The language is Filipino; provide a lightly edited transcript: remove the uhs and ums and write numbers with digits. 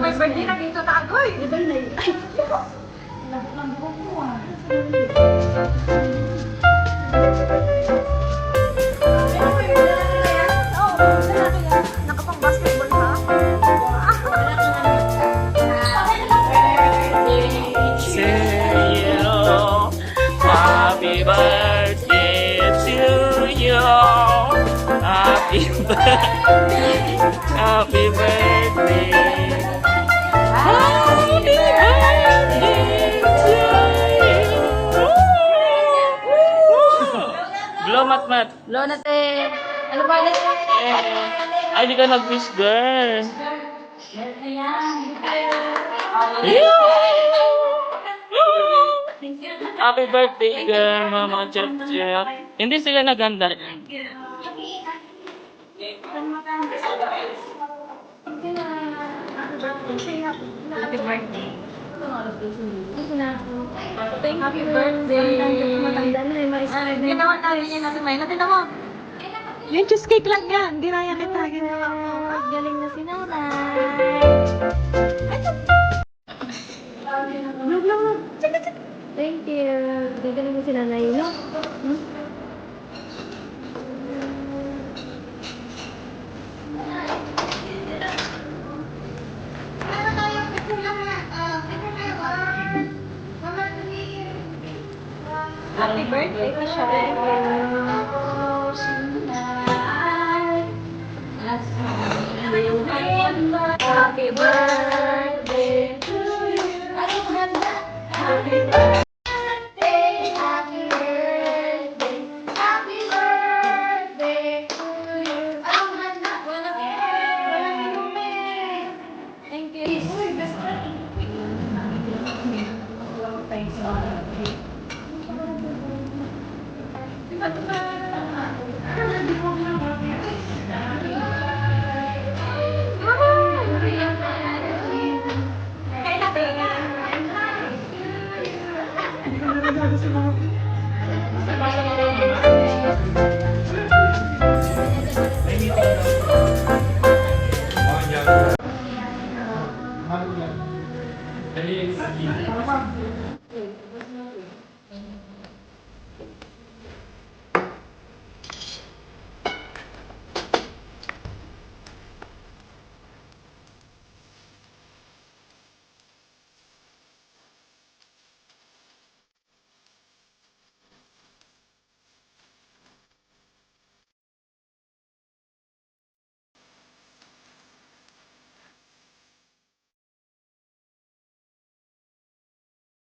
may birthday na dito na agoy. Di ba na ay, lang ko ah. Nakapang basketball ka? Happy birthday to you. Happy birthday. Happy birthday. Happy birthday to you. Blow mat. Lo natin. Ano ba natin? Ay, di ka nag-wish, girl. Happy birthday, girl, Mama Jeff. Hindi sila naganda. Happy birthday. Happy birthday. Matanda na eh, mais na Hindi naman namin yan natin may. Natin mo. Yung cheesecake lang yan. Hindi na yan kita. Galing na si Nanay. Thank you. Galing na si Nanay, no? Happy birthday, Tisha. Happy birthday to you. Happy birthday, happy birthday, happy birthday to you. Ang handa. Thank you.